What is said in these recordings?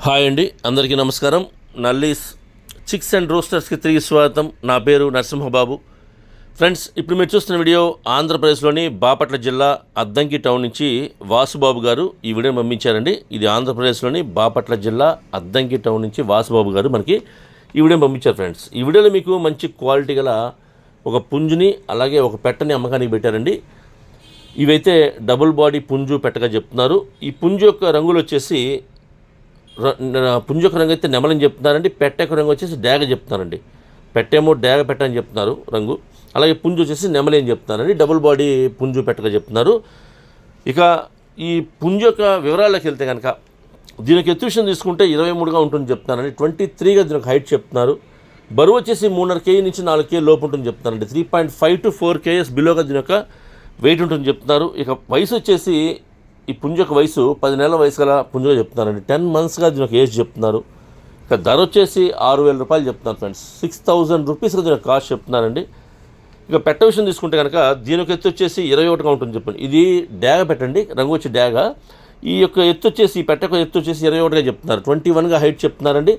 Hi అండి, అందరికీ నమస్కారం. నల్లీస్ చిక్స్ అండ్ రోస్టర్స్కి తిరిగి స్వాగతం. నా పేరు నరసింహబాబు. ఫ్రెండ్స్, ఇప్పుడు మీరు చూస్తున్న వీడియో ఆంధ్రప్రదేశ్లోని బాపట్ల జిల్లా అద్దంకి టౌన్ నుంచి వాసుబాబు గారు ఈ వీడియోని పంపించారండి. ఇది ఆంధ్రప్రదేశ్లోని బాపట్ల జిల్లా అద్దంకి టౌన్ నుంచి వాసుబాబు గారు మనకి ఈ వీడియోని పంపించారు. ఫ్రెండ్స్, ఈ వీడియోలో మీకు మంచి క్వాలిటీ గల ఒక పుంజుని అలాగే ఒక పెట్టని అమ్మకానికి పెట్టారండి. ఇవైతే డబుల్ బాడీ పుంజు పెట్టగా చెప్తున్నారు. ఈ పుంజు యొక్క రంగులు వచ్చేసి పుంజు యొక్క రంగు అయితే నెమలని చెప్తున్నారండి. పెట్ట యొక్క రంగు వచ్చేసి డాగ చెప్తున్నారండి. పెట్టేమో డాగ పెట్ట అని చెప్తున్నారు రంగు, అలాగే పుంజు వచ్చేసి నెమలి అని చెప్తున్నారండి. డబుల్ బాడీ పుంజు పెట్టగా చెప్తున్నారు. ఇక ఈ పుంజు యొక్క వివరాల్లోకి వెళ్తే కనుక దీనికి ఎత్తు విషయం తీసుకుంటే 23గా ఉంటుంది చెప్తున్నారండి. 23గా దీనికి హైట్ చెప్తున్నారు. బరువు వచ్చేసి 3.5 kg నుంచి 4 kg లోపు ఉంటుంది చెప్తున్నారండి. 3.5 to 4 kgs బిలోగా దీని యొక్క వెయిట్ ఉంటుంది చెప్తున్నారు. ఇక వయసు వచ్చేసి ఈ పుంజు యొక్క వయసు 10 నెలల వయసు గల పుంజుగా చెప్తున్నారండి. 10 monthsగా దీని యొక్క ఏజ్ చెప్తున్నారు. ఇక ధర వచ్చేసి 6,000 రూపాయలు చెప్తున్నారు ఫ్రెండ్స్. 6,000 రూపీస్గా దీని యొక్క కాస్ట్ చెప్తున్నారండి. ఇక పెట్ట విషయం తీసుకుంటే కనుక దీని యొక్క ఎత్తు వచ్చేసి 21గా ఉంటుంది చెప్పండి. ఇది డాగ పెట్టండి, రంగు వచ్చి డాగ. ఈ యొక్క ఎత్తు వచ్చేసి ఈ పెట్ట యొక్క ఎత్తు వచ్చేసి 21గా చెప్తున్నారు. 21గా హైట్ చెప్తున్నారండి.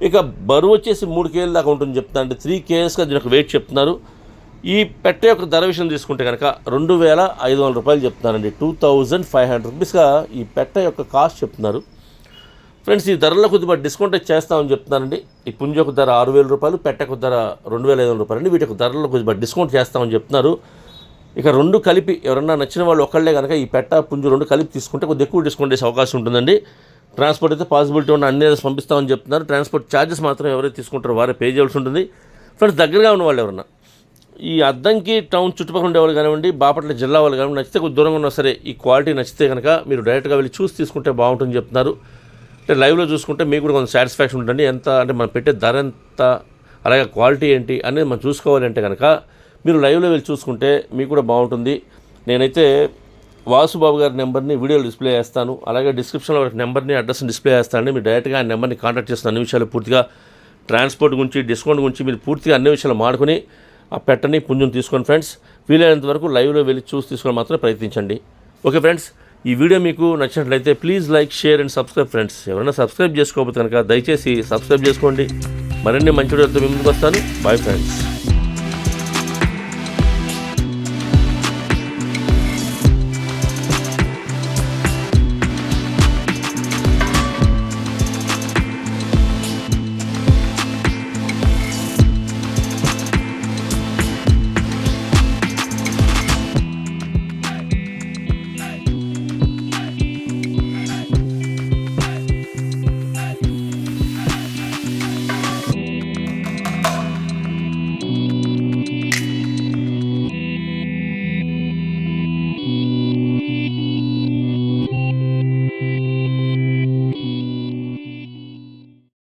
ఇక బరువు వచ్చేసి 3 kg దాకా ఉంటుంది చెప్తున్నారండి. 3 kgsగా దీని యొక్క వెయిట్ చెప్తున్నారు. ఈ పెట్ట యొక్క ధర విషయం తీసుకుంటే కనుక 2,500 రూపాయలు చెప్తున్నారండి. 2,500 రూపీస్గా ఈ పెట్ట యొక్క కాస్ట్ చెప్తున్నారు. ఫ్రెండ్స్, ఈ ధరలో కొద్దిగా డిస్కౌంట్ చేస్తామని చెప్తున్నారండి. ఈ పుంజు యొక్క ధర 6,000 రూపాయలు, పెట్ట యొక్క ధర 2,500 రూపాయలు అండి. వీటి యొక్క ధరలో కొద్దిగా డిస్కౌంట్ చేస్తామని చెప్తున్నారు. ఇక రెండు కలిపి ఎవరన్నా నచ్చిన వాళ్ళు ఒక్కళ్ళే కనుక ఈ పెట్ట పుంజు రెండు కలిపి తీసుకుంటే కొద్దిగా ఎక్కువ డిస్కౌంట్ చేసే అవకాశం ఉంటుందండి. ట్రాన్స్పోర్ట్ అయితే పాసిబిలిటీ ఉన్న అన్ని పంపిస్తామని చెప్తున్నారు. ట్రాన్స్పోర్ట్ ఛార్జెస్ మాత్రం ఎవరైతే తీసుకుంటారో వారే పే చేయాల్సి ఉంటుంది. ఫ్రెండ్స్, దగ్గరగా ఉన్న వాళ్ళు ఎవరన్నా ఈ అద్దంకి టౌన్ చుట్టుపక్కల ఉండేవాళ్ళు కానివ్వండి, బాపట్ల జిల్లా వాళ్ళు కానివ్వండి, నచ్చితే కొద్ది దూరంగా ఉన్నా సరే ఈ క్వాలిటీ నచ్చితే కనుక మీరు డైరెక్ట్గా వెళ్ళి చూసి తీసుకుంటే బాగుంటుందని చెప్తున్నారు. అంటే లైవ్లో చూసుకుంటే మీకు కూడా కొంచెం సాటిస్ఫాక్షన్ ఉంటుంది. ఎంత అంటే మనం పెట్టే ధర ఎంత, అలాగే క్వాలిటీ ఏంటి అనేది మనం చూసుకోవాలంటే కనుక మీరు లైవ్లో వెళ్ళి చూసుకుంటే మీకు కూడా బాగుంటుంది. నేనైతే వాసుబాబు గారి నెంబర్ని వీడియోలో డిస్ప్లే చేస్తాను, అలాగే డిస్క్రిప్షన్లో నెంబర్ని అడ్రస్ని డిస్ప్లే చేస్తానండి. మీరు డైరెక్ట్గా ఆ నెంబర్ని కాంటాక్ట్ చేస్తున్న అన్ని విషయాలు పూర్తిగా ట్రాన్స్పోర్ట్ గురించి, డిస్కౌంట్ గురించి మీరు పూర్తిగా అన్ని విషయాలు మాడుకొని ఆ పెట్టని పుంజుని తీసుకోండి. ఫ్రెండ్స్, వీలైనంత వరకు లైవ్లో వెళ్ళి చూసి తీసుకొని మాత్రం ప్రయత్నించండి. ఓకే ఫ్రెండ్స్, ఈ వీడియో మీకు నచ్చినట్లయితే please like, share and subscribe. Friends, ఎవరైనా సబ్స్క్రైబ్ చేసుకోకపోతే కనుక దయచేసి సబ్స్క్రైబ్ చేసుకోండి. మరిన్ని మంచి వీడియోలతో మీ ముందుకు వస్తాను. Bye friends.